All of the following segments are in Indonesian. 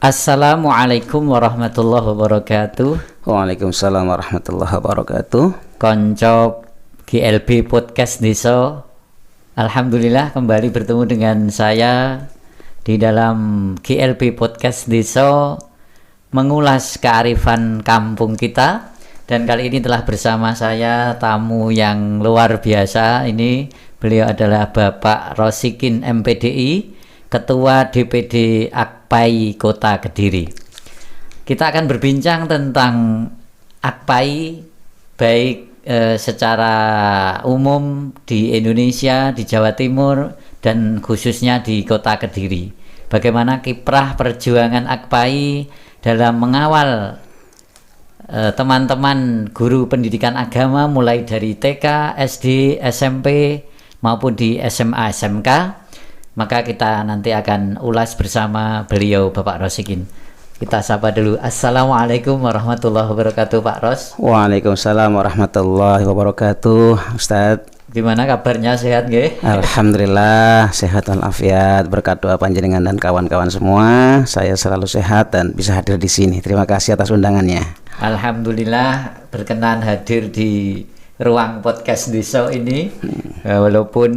Assalamualaikum warahmatullahi wabarakatuh. Waalaikumsalam warahmatullahi wabarakatuh. Konco GLB Podcast Desa. Alhamdulillah kembali bertemu dengan saya di dalam GLB Podcast Desa, mengulas kearifan kampung kita. Dan kali ini telah bersama saya tamu yang luar biasa. Ini beliau adalah Bapak Rosikin MPDI, Ketua DPD Akpai Kota Kediri. Kita akan berbincang tentang Akpai baik secara umum di Indonesia, di Jawa Timur, dan khususnya di Kota Kediri. Bagaimana kiprah perjuangan Akpai dalam mengawal teman-teman guru pendidikan agama mulai dari TK, SD, SMP maupun di SMA, SMK. Maka kita nanti akan ulas bersama beliau, Bapak Rosikin. Kita sapa dulu. Assalamualaikum warahmatullahi wabarakatuh, Pak Ros. Waalaikumsalam warahmatullahi wabarakatuh, Ustadz. Gimana kabarnya, sehat nggih? Alhamdulillah sehat walafiat, berkat doa panjenengan dan kawan-kawan semua. Saya selalu sehat dan bisa hadir di sini. Terima kasih atas undangannya. Alhamdulillah berkenan hadir di ruang podcast desa ini. Walaupun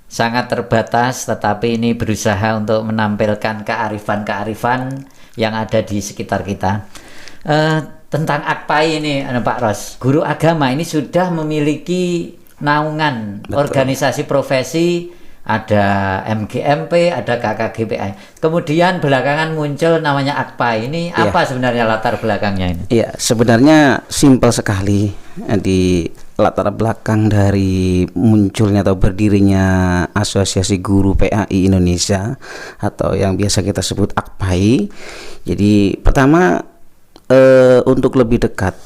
sangat terbatas, tetapi ini berusaha untuk menampilkan kearifan-kearifan yang ada di sekitar kita. Tentang Akpai ini, Pak Ros, guru agama ini sudah memiliki naungan. Betul. Organisasi profesi, ada MGMP, ada KKGPI. Kemudian belakangan muncul namanya Akpai. Ini apa sebenarnya latar belakangnya ini? Iya, sebenarnya simpel sekali di latar belakang dari munculnya atau berdirinya Asosiasi Guru PAI Indonesia atau yang biasa kita sebut Akpai. Jadi pertama untuk lebih dekat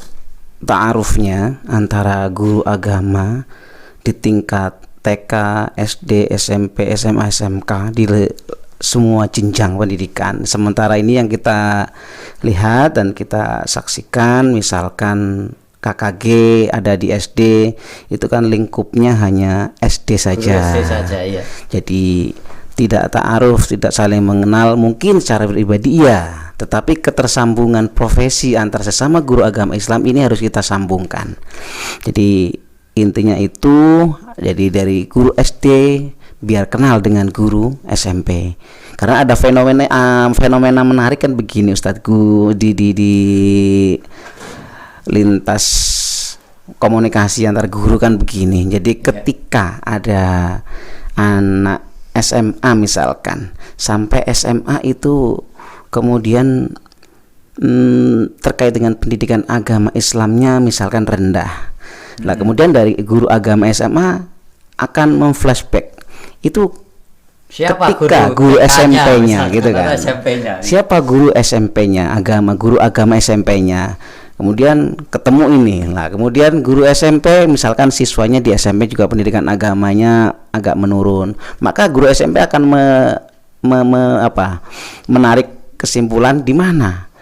ta'arufnya antara guru agama di tingkat TK, SD, SMP, SMA, SMK di semua jenjang pendidikan. Sementara ini yang kita lihat dan kita saksikan, misalkan KKG ada di SD, itu kan lingkupnya hanya SD saja. SD saja, iya. Jadi tidak ta'aruf, tidak saling mengenal, mungkin secara pribadi iya, tetapi ketersambungan profesi antar sesama guru agama Islam ini harus kita sambungkan. Jadi intinya itu, jadi dari guru SD biar kenal dengan guru SMP. Karena ada fenomena menarik kan begini, Ustadz, di lintas komunikasi antar guru kan begini. Jadi ketika ada anak SMA misalkan sampai SMA itu kemudian terkait dengan pendidikan agama Islamnya misalkan rendah. Nah, kemudian dari guru agama SMA akan memflashback itu siapa ketika guru SMP-nya gitu kan. SMP-nya. Siapa guru SMP-nya guru agama SMP-nya. Kemudian ketemu ini. Nah, kemudian guru SMP misalkan siswanya di SMP juga pendidikan agamanya agak menurun. Maka guru SMP akan menarik kesimpulan di mana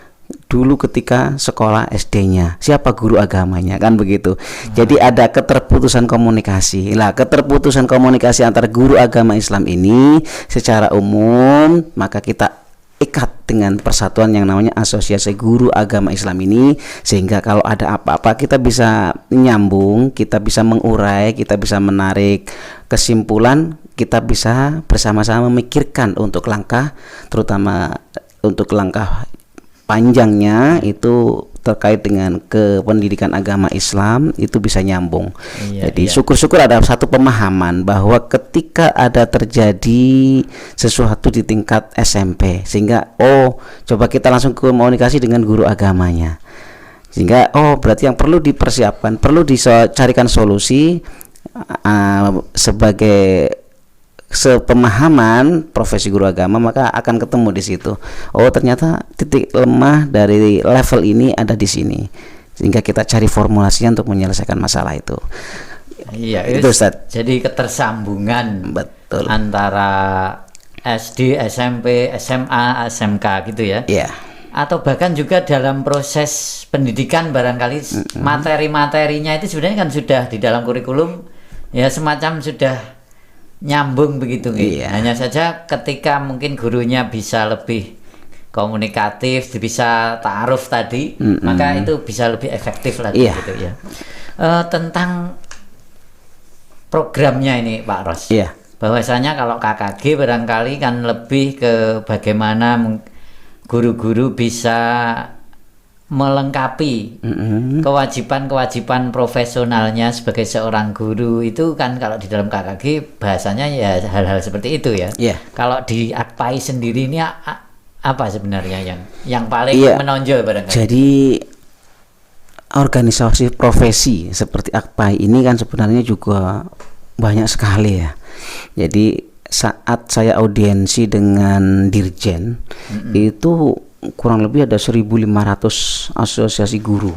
dulu ketika sekolah SD-nya, siapa guru agamanya, kan begitu. Jadi ada keterputusan komunikasi. Lah, keterputusan komunikasi antara guru agama Islam ini secara umum maka kita ikat dengan persatuan yang namanya Asosiasi Guru Agama Islam ini, sehingga kalau ada apa-apa kita bisa nyambung, kita bisa mengurai, kita bisa menarik kesimpulan, kita bisa bersama-sama memikirkan untuk langkah, terutama untuk langkah panjangnya itu terkait dengan kependidikan agama Islam itu bisa nyambung. Jadi syukur-syukur ada satu pemahaman bahwa ketika ada terjadi sesuatu di tingkat SMP, sehingga coba kita langsung komunikasi dengan guru agamanya, sehingga berarti yang perlu dipersiapkan, perlu dicarikan solusi sebagai sepemahaman profesi guru agama, maka akan ketemu di situ. Ternyata titik lemah dari level ini ada di sini, sehingga kita cari formulasinya untuk menyelesaikan masalah itu. Iya, itu Ustaz. Jadi ketersambungan betul antara SD, SMP, SMA, SMK gitu ya. Iya. Atau bahkan juga dalam proses pendidikan barangkali materi-materinya itu sebenarnya kan sudah di dalam kurikulum ya, semacam sudah nyambung begitu gitu. Iya. Hanya saja ketika mungkin gurunya bisa lebih komunikatif, bisa ta'aruf tadi, maka itu bisa lebih efektif lagi Iya. gitu ya. Tentang programnya ini Pak Ros, Iya. bahwasanya kalau KKG barangkali kan lebih ke bagaimana guru-guru bisa melengkapi kewajiban-kewajiban profesionalnya sebagai seorang guru. Itu kan kalau di dalam KKG bahasanya ya hal-hal seperti itu ya. Iya. Kalau di AKPAI sendiri ini apa sebenarnya yang paling Iya. menonjol barangkali? Jadi organisasi profesi seperti AKPAI ini kan sebenarnya juga banyak sekali ya. Jadi saat saya audiensi dengan Dirjen itu kurang lebih ada 1.500 asosiasi guru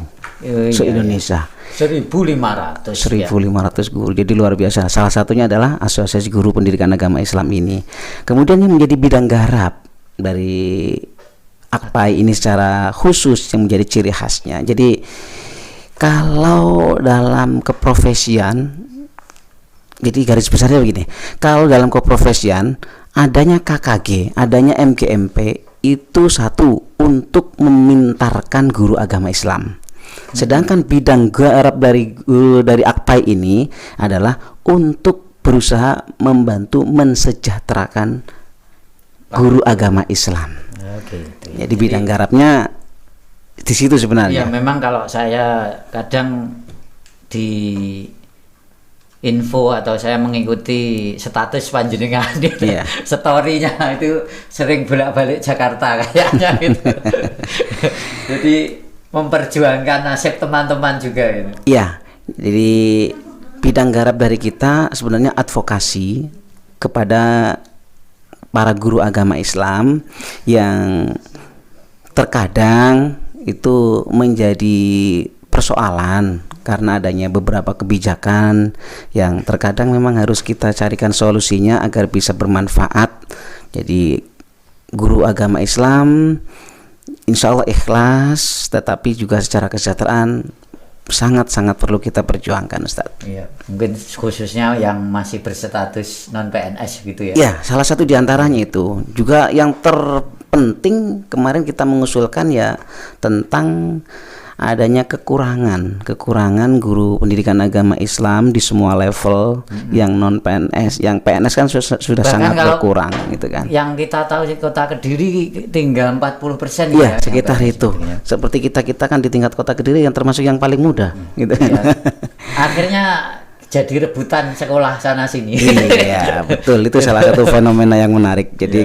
se-Indonesia. 1.500 ya. 1.500 guru, jadi luar biasa. Salah satunya adalah Asosiasi Guru Pendidikan Agama Islam ini. Kemudian yang menjadi bidang garap dari AKPAI ini secara khusus yang menjadi ciri khasnya. Jadi kalau dalam keprofesian, jadi garis besarnya begini, kalau dalam keprofesian adanya KKG, adanya MGMP itu satu untuk memintarkan guru agama Islam. Sedangkan bidang garap dari AKPAI ini adalah untuk berusaha membantu mensejahterakan guru agama Islam. Jadi bidang garapnya di situ Ya sebenarnya. memang kalau saya kadang di info atau saya mengikuti status panjenengan Iya. story-nya itu sering bolak-balik Jakarta kayaknya gitu. Jadi memperjuangkan nasib teman-teman juga gitu. Iya. Jadi bidang garap dari kita sebenarnya advokasi kepada para guru agama Islam yang terkadang itu menjadi persoalan karena adanya beberapa kebijakan yang terkadang memang harus kita carikan solusinya agar bisa bermanfaat. Jadi guru agama Islam insya Allah ikhlas, tetapi juga secara kesejahteraan sangat-sangat perlu kita perjuangkan, Ustadz. Iya, mungkin khususnya yang masih berstatus non PNS gitu ya. Ya, salah satu diantaranya itu juga yang terpenting kemarin kita mengusulkan ya tentang adanya kekurangan guru pendidikan agama Islam di semua level yang non PNS, yang PNS kan sudah Bahkan sangat kalau berkurang gitu kan. Yang kita tahu di Kota Kediri tinggal 40% Iya, ya. sekitar yang itu. sebetulnya. Seperti kita kan di tingkat Kota Kediri yang termasuk yang paling muda gitu kan. Iya. Akhirnya jadi rebutan sekolah sana sini. Iya, betul, itu salah satu fenomena yang menarik. Jadi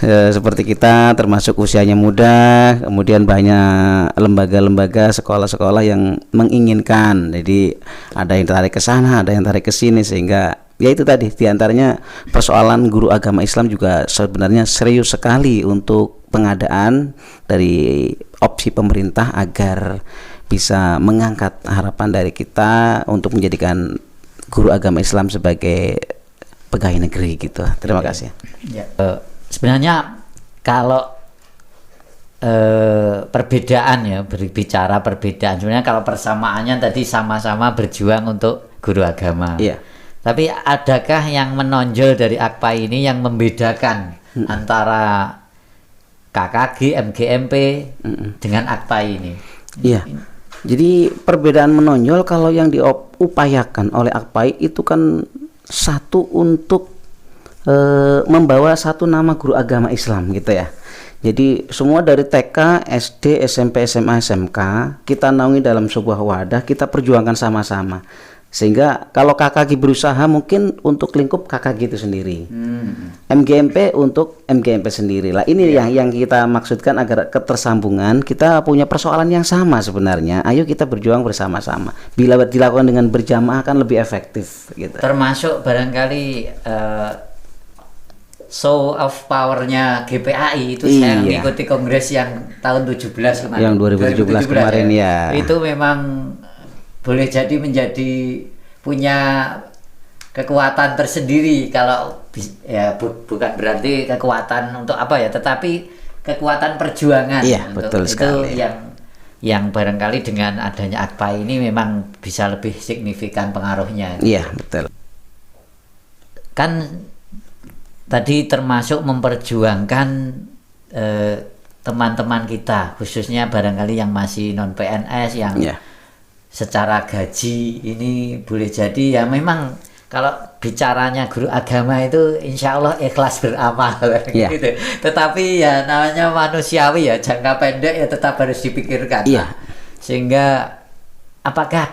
Iya, seperti kita termasuk usianya muda, kemudian banyak lembaga-lembaga, sekolah-sekolah yang menginginkan. Jadi ada yang tarik ke sana, ada yang tarik ke sini, sehingga ya itu tadi diantaranya persoalan guru agama Islam juga sebenarnya serius sekali untuk pengadaan dari opsi pemerintah agar bisa mengangkat harapan dari kita untuk menjadikan guru agama Islam sebagai pegawai negeri gitu. Terima kasih. Ya. Sebenarnya kalau perbedaan ya, berbicara perbedaan, sebenarnya kalau persamaannya tadi sama-sama berjuang untuk guru agama. Iya. Tapi adakah yang menonjol dari AKPAI ini yang membedakan antara KKG, MGMP dengan AKPAI ini? Iya. Jadi perbedaan menonjol kalau yang diupayakan oleh AKPAI itu kan satu untuk membawa satu nama guru agama Islam gitu ya. Jadi semua dari TK, SD, SMP, SMA, SMK kita naungi dalam sebuah wadah, kita perjuangkan sama-sama. Sehingga kalau KKG berusaha mungkin untuk lingkup KKG itu sendiri, MGMP untuk MGMP sendiri lah. Ini yang kita maksudkan agar ketersambungan, kita punya persoalan yang sama sebenarnya. Ayo kita berjuang bersama-sama. Bila dilakukan dengan berjamaah kan lebih efektif gitu. Termasuk barangkali show of powernya GPAI itu saya Iya. mengikuti kongres yang tahun 17 kemarin. Yang 2017 kemarin ya. Itu memang boleh jadi menjadi punya kekuatan tersendiri kalau ya bukan berarti kekuatan untuk apa ya, tetapi kekuatan perjuangan. Iya, betul itu sekali. yang barangkali dengan adanya AKPAI ini memang bisa lebih signifikan pengaruhnya. Iya, betul. Kan tadi termasuk memperjuangkan teman-teman kita, khususnya barangkali yang masih non PNS, yang secara gaji ini boleh jadi ya memang kalau bicaranya guru agama itu insya Allah ikhlas beramal gitu. Tetapi ya namanya manusiawi ya, jangka pendek ya tetap harus dipikirkan. Sehingga apakah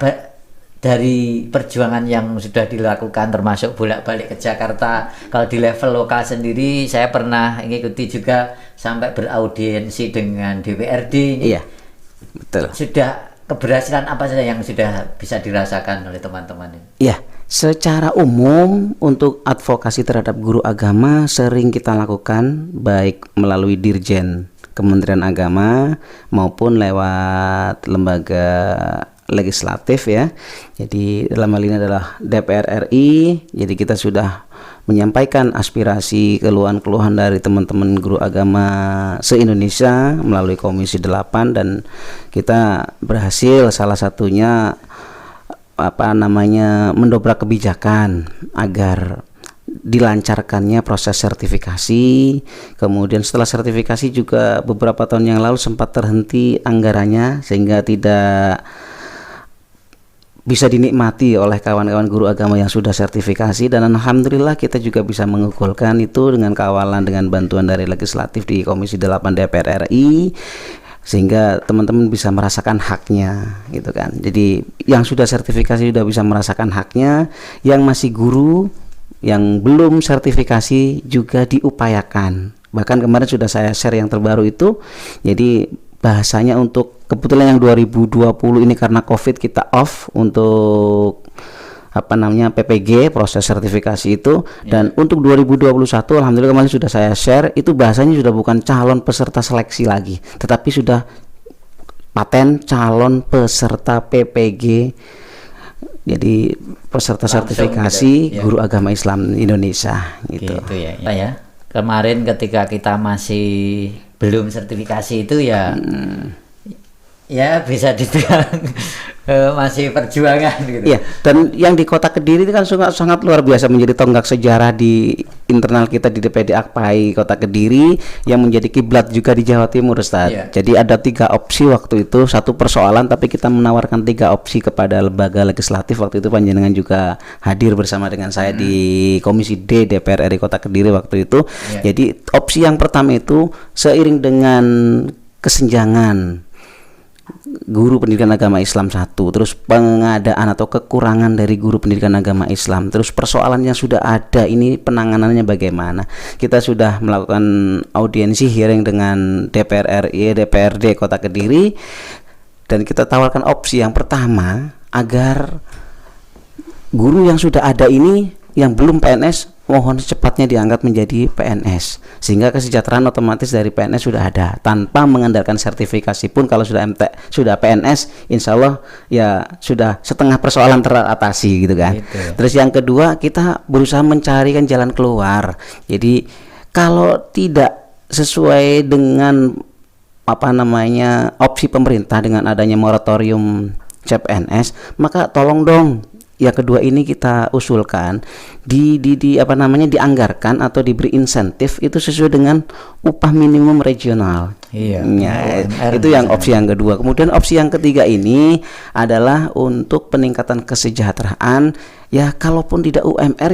dari perjuangan yang sudah dilakukan termasuk bolak-balik ke Jakarta, kalau di level lokal sendiri saya pernah mengikuti juga sampai beraudiensi dengan DPRD ini. Betul. Sudah keberhasilan apa saja yang sudah bisa dirasakan oleh teman-teman ini? Secara umum untuk advokasi terhadap guru agama sering kita lakukan baik melalui Dirjen Kementerian Agama maupun lewat lembaga legislatif ya. Jadi dalam hal ini adalah DPR RI. Jadi kita sudah menyampaikan aspirasi keluhan-keluhan dari teman-teman guru agama se-Indonesia melalui Komisi 8 dan kita berhasil salah satunya mendobrak kebijakan agar dilancarkannya proses sertifikasi. Kemudian setelah sertifikasi juga beberapa tahun yang lalu sempat terhenti anggarannya sehingga tidak bisa dinikmati oleh kawan-kawan guru agama yang sudah sertifikasi, dan alhamdulillah kita juga bisa mengusulkan itu dengan kawalan dengan bantuan dari legislatif di Komisi 8 DPR RI sehingga teman-teman bisa merasakan haknya gitu kan. Jadi yang sudah sertifikasi sudah bisa merasakan haknya, yang masih guru yang belum sertifikasi juga diupayakan. Bahkan kemarin sudah saya share yang terbaru itu. Jadi bahasanya untuk kebetulan yang 2020 ini karena COVID kita off untuk PPG proses sertifikasi itu, dan untuk 2021 alhamdulillah kemarin sudah saya share itu bahasanya sudah bukan calon peserta seleksi lagi, tetapi sudah paten calon peserta PPG. Jadi peserta sertifikasi guru agama Islam Indonesia gitu. Ya. Kemarin ketika kita masih belum sertifikasi itu ya bisa dibilang masih perjuangan gitu. Dan yang di Kota Kediri itu kan sangat luar biasa menjadi tonggak sejarah di internal kita di DPD Akpai Kota Kediri yang menjadi kiblat juga di Jawa Timur, Ustaz. Jadi ada 3 opsi waktu itu, satu persoalan tapi kita menawarkan 3 opsi kepada lembaga legislatif. Waktu itu panjenengan juga hadir bersama dengan saya di Komisi D DPR RI Kota Kediri waktu itu. Jadi opsi yang pertama itu seiring dengan kesenjangan guru pendidikan agama Islam 1, terus pengadaan atau kekurangan dari guru pendidikan agama Islam, terus persoalan yang sudah ada ini penanganannya bagaimana. Kita sudah melakukan audiensi hearing dengan DPR RI, DPRD Kota Kediri, dan kita tawarkan opsi yang pertama agar guru yang sudah ada ini yang belum PNS mohon secepatnya diangkat menjadi PNS sehingga kesejahteraan otomatis dari PNS sudah ada tanpa mengandalkan sertifikasi pun. Kalau sudah sudah PNS insya Allah ya sudah setengah persoalan teratasi gitu kan. Terus yang kedua kita berusaha mencarikan jalan keluar. Jadi kalau tidak sesuai dengan opsi pemerintah dengan adanya moratorium CPNS, maka tolong dong yang kedua ini kita usulkan dianggarkan atau diberi insentif itu sesuai dengan upah minimum regional. Itu yang opsi yang kedua. Kemudian opsi yang ketiga ini adalah untuk peningkatan kesejahteraan. Ya kalaupun tidak UMR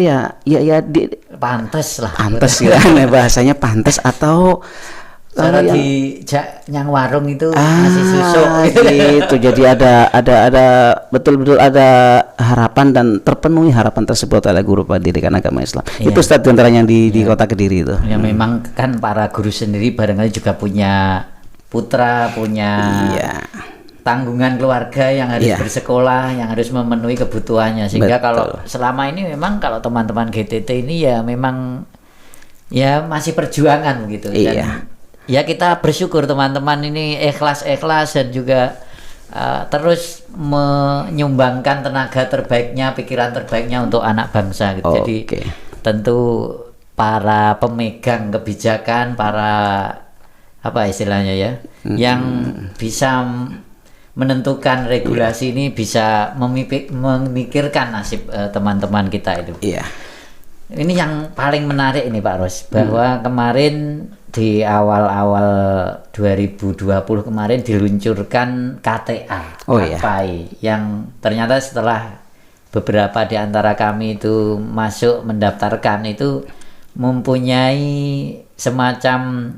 pantas lah. Pantas ya, bahasanya pantas atau kalau di yang warung itu masih susu gitu. Jadi ada betul-betul ada harapan dan terpenuhi harapan tersebut oleh guru pendidikan agama Islam. Itu Ustaz antaranya yang di Kota Kediri itu. Ya memang kan para guru sendiri barangkali juga punya putra, punya tanggungan keluarga yang harus bersekolah, yang harus memenuhi kebutuhannya. Sehingga kalau selama ini memang kalau teman-teman GTT ini ya memang ya masih perjuangan begitu. Dan ya kita bersyukur teman-teman ini ikhlas dan juga terus menyumbangkan tenaga terbaiknya, pikiran terbaiknya untuk anak bangsa gitu. Jadi tentu para pemegang kebijakan, para istilahnya yang bisa menentukan regulasi ini bisa memikirkan nasib teman-teman kita itu. Ini yang paling menarik ini Pak Ros, bahwa kemarin di awal-awal 2020 kemarin diluncurkan KTA Oh, iya. Akpai, yang ternyata setelah beberapa di antara kami itu masuk mendaftarkan itu mempunyai semacam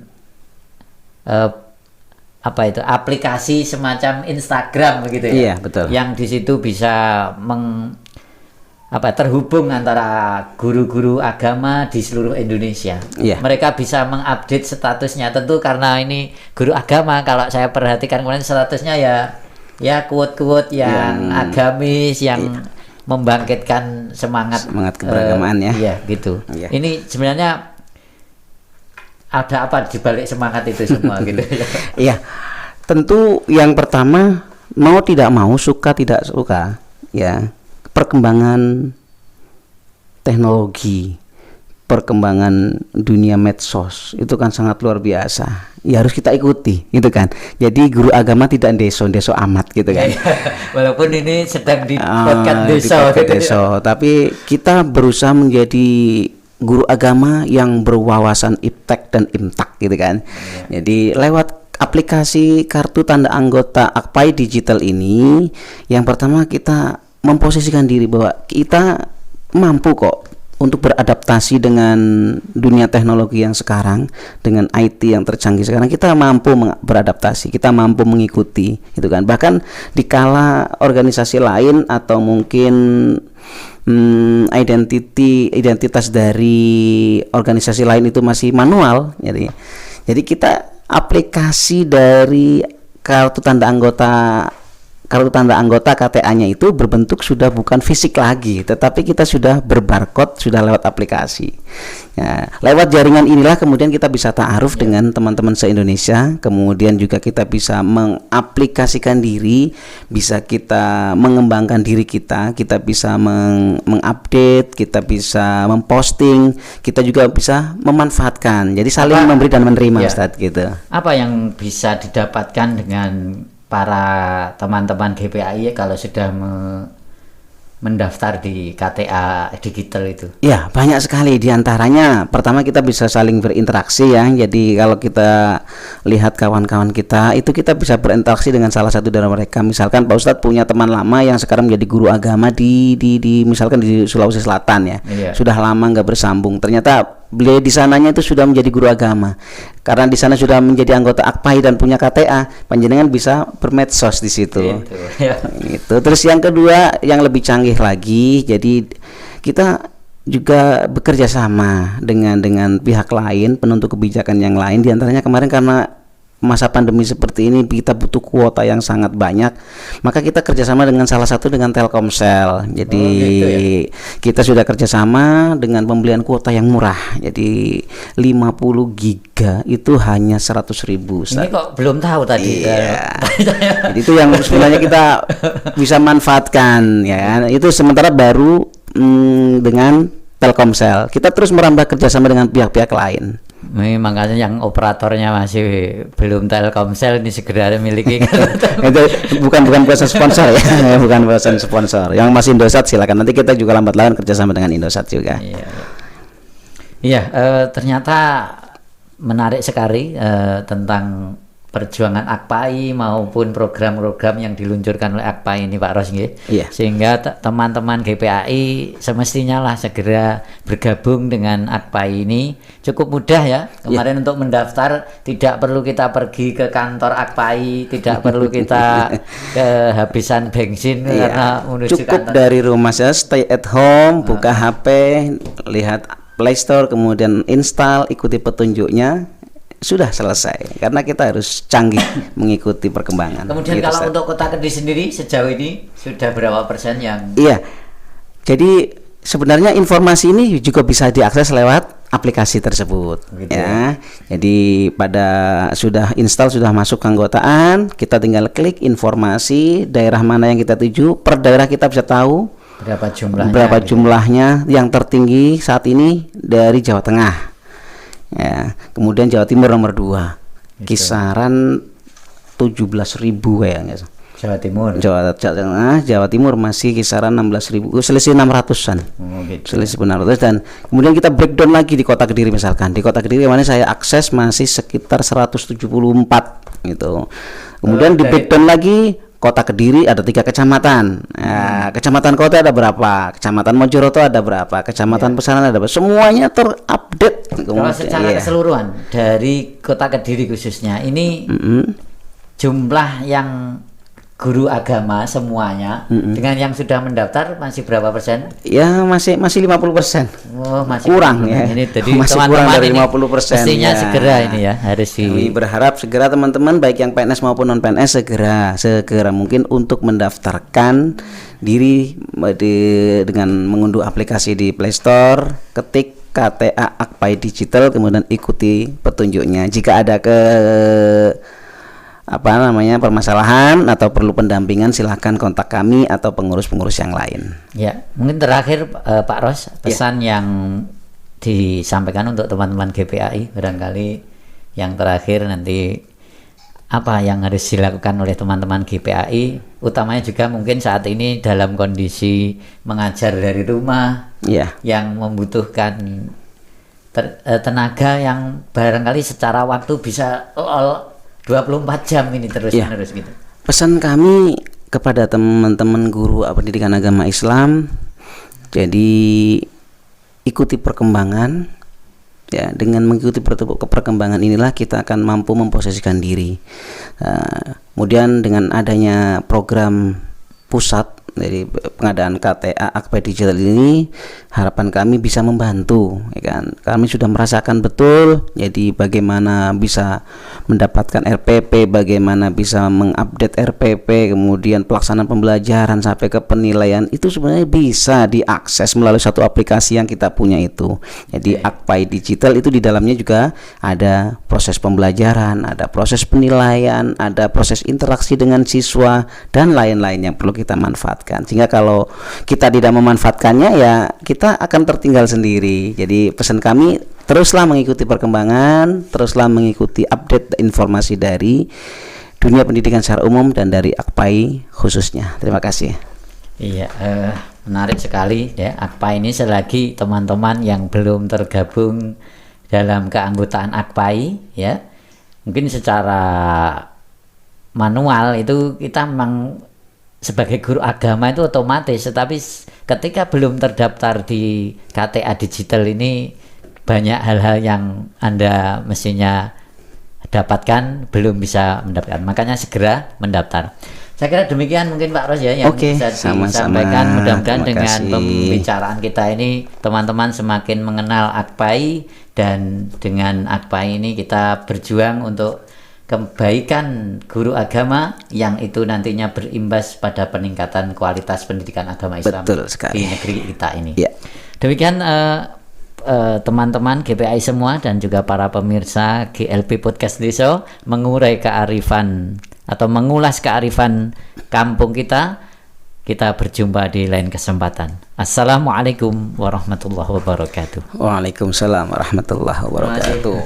aplikasi semacam Instagram begitu ya. Iya, betul. Yang di situ bisa terhubung antara guru-guru agama di seluruh Indonesia. Iya. Mereka bisa mengupdate statusnya, tentu karena ini guru agama. Kalau saya perhatikan kemarin statusnya ya quote-quote yang agamis, yang membangkitkan semangat keberagamaan ya. Iya, gitu. Iya. Ini sebenarnya ada apa di balik semangat itu semua gitu ya. Iya. Tentu yang pertama, mau tidak mau, suka tidak suka, ya, perkembangan teknologi, perkembangan dunia medsos itu kan sangat luar biasa. Ya harus kita ikuti, gitu kan. Jadi guru agama tidak deso amat, gitu kan. Walaupun ini sedang di podcast deso, di podcast deso, tapi kita berusaha menjadi guru agama yang berwawasan iptek dan imtak, gitu kan. Jadi lewat aplikasi kartu tanda anggota Akpai Digital ini, yang pertama kita memposisikan diri bahwa kita mampu kok untuk beradaptasi dengan dunia teknologi yang sekarang, dengan IT yang tercanggih sekarang. Kita mampu beradaptasi, kita mampu mengikuti, gitu kan. Bahkan dikala organisasi lain atau mungkin identitas dari organisasi lain itu masih manual, jadi kita aplikasi dari kartu tanda anggota KTA-nya itu berbentuk sudah bukan fisik lagi, tetapi kita sudah berbarcode, sudah lewat aplikasi. Ya, lewat jaringan inilah kemudian kita bisa ta'aruf dengan teman-teman se-Indonesia, kemudian juga kita bisa mengaplikasikan diri, bisa kita mengembangkan diri kita bisa mengupdate, kita bisa memposting, kita juga bisa memanfaatkan. Jadi saling memberi dan menerima, Ustadz, gitu. Apa yang bisa didapatkan dengan para teman-teman GPAI kalau sudah mendaftar di KTA digital itu? Ya, banyak sekali. Di antaranya pertama kita bisa saling berinteraksi ya. Jadi kalau kita lihat kawan-kawan kita, itu kita bisa berinteraksi dengan salah satu dari mereka. Misalkan Pak Ustadz punya teman lama yang sekarang menjadi guru agama di misalkan di Sulawesi Selatan ya. Iya. Sudah lama nggak bersambung. Ternyata beliau di sananya itu sudah menjadi guru agama. Karena di sana sudah menjadi anggota Akpai dan punya KTA, panjenengan bisa bermedsos di situ. Gitu. Terus yang kedua, yang lebih canggih lagi, jadi kita juga bekerja sama dengan pihak lain, penentu kebijakan yang lain. Di antaranya kemarin karena masa pandemi seperti ini kita butuh kuota yang sangat banyak, maka kita kerjasama dengan salah satu dengan Telkomsel. Jadi kita sudah kerjasama dengan pembelian kuota yang murah. Jadi 50 giga itu hanya 100.000. Ini kok belum tahu tadi. Iya. Jadi itu yang sebenarnya kita bisa manfaatkan ya. Itu sementara baru dengan Telkomsel. Kita terus merambah kerjasama dengan pihak-pihak lain. Makanya yang operatornya masih belum Telkomsel ini segera miliki. Itu bukan proses sponsor ya, bukan proses sponsor. Yang masih Indosat silakan. Nanti kita juga lambat laun kerjasama dengan Indosat juga. Iya, ternyata menarik sekali tentang perjuangan Akpai maupun program-program yang diluncurkan oleh Akpai ini Pak Ros, sehingga teman-teman GPAI semestinya lah segera bergabung dengan Akpai ini. Cukup mudah ya kemarin untuk mendaftar, tidak perlu kita pergi ke kantor Akpai, tidak perlu kita kehabisan bensin karena menuju cukup kantor. Dari rumah saya, stay at home, buka HP, lihat Play Store, kemudian install, ikuti petunjuknya, sudah selesai. Karena kita harus canggih mengikuti perkembangan. Kemudian gitu, kalau untuk Kota Kediri sendiri sejauh ini sudah berapa persen yang? Iya, jadi sebenarnya informasi ini juga bisa diakses lewat aplikasi tersebut. Gitu ya. Jadi pada sudah install, sudah masuk keanggotaan, kita tinggal klik informasi daerah mana yang kita tuju, per daerah kita bisa tahu berapa jumlahnya. Yang tertinggi saat ini dari Jawa Tengah. Ya, kemudian Jawa Timur nomor 2, kisaran 17.000 kayaknya. Jawa Timur. Jawa Tengah, Jawa Timur masih kisaran 16.000, selisih 600-an. Oh, gitu. Selisih 600, dan kemudian kita breakdown lagi di Kota Kediri misalkan. Di Kota Kediri kemarin saya akses masih sekitar 174 gitu. Kemudian di breakdown lagi Kota Kediri ada 3 kecamatan. Nah, kecamatan kota ada berapa? Kecamatan Mojoroto ada berapa? Kecamatan Pesanan ada berapa? Semuanya terupdate. Kalau secara keseluruhan dari Kota Kediri khususnya ini jumlah yang guru agama semuanya dengan yang sudah mendaftar masih berapa persen? Ya masih 50%. Oh, masih kurang ya. Ini jadi masih kurang dari 50%. Mestinya ya. segera ini ya harus Kami berharap segera teman-teman baik yang PNS maupun non PNS segera mungkin untuk mendaftarkan diri dengan mengunduh aplikasi di Play Store, ketik KTA Akpai Digital, kemudian ikuti petunjuknya. Jika ada permasalahan atau perlu pendampingan, silahkan kontak kami atau pengurus-pengurus yang lain. Ya, mungkin terakhir Pak Ros, pesan yang disampaikan untuk teman-teman GPAI barangkali yang terakhir nanti apa yang harus dilakukan oleh teman-teman GPAI, utamanya juga mungkin saat ini dalam kondisi mengajar dari rumah, yang membutuhkan tenaga yang barangkali secara waktu bisa 24 jam ini terus-menerus gitu. Pesan kami kepada teman-teman guru pendidikan agama Islam, jadi ikuti perkembangan ya, dengan mengikuti perkembangan inilah kita akan mampu memposisikan diri. Kemudian dengan adanya program pusat dari pengadaan KTA Akpai Digital ini, harapan kami bisa membantu, ya kan? Kami sudah merasakan betul, jadi bagaimana bisa mendapatkan RPP, bagaimana bisa mengupdate RPP, kemudian pelaksanaan pembelajaran sampai ke penilaian itu sebenarnya bisa diakses melalui satu aplikasi yang kita punya itu. Jadi Akpai Digital itu di dalamnya juga ada proses pembelajaran, ada proses penilaian, ada proses interaksi dengan siswa dan lain-lain yang perlu kita manfaatkan. Sehingga kalau kita tidak memanfaatkannya ya kita akan tertinggal sendiri. Jadi pesan kami, teruslah mengikuti perkembangan, teruslah mengikuti update informasi dari dunia pendidikan secara umum dan dari Akpai khususnya. Terima kasih. Iya, menarik sekali ya. Akpai ini selagi teman-teman yang belum tergabung dalam keanggotaan Akpai ya, mungkin secara manual itu kita memang sebagai guru agama itu otomatis, tetapi ketika belum terdaftar di KTA Digital ini banyak hal-hal yang Anda mestinya dapatkan belum bisa mendapatkan, makanya segera mendaftar. Saya kira demikian mungkin Pak Ros ya yang bisa disampaikan. Mudah-mudahan dengan pembicaraan kita ini teman-teman semakin mengenal Akpai, dan dengan Akpai ini kita berjuang untuk kebaikan guru agama yang itu nantinya berimbas pada peningkatan kualitas pendidikan agama Islam di negeri kita ini. Demikian teman-teman GPAI semua dan juga para pemirsa GLP Podcast Desa, mengurai kearifan atau mengulas kearifan kampung kita. Kita berjumpa di lain kesempatan. Assalamualaikum warahmatullahi wabarakatuh. Waalaikumsalam warahmatullahi wabarakatuh.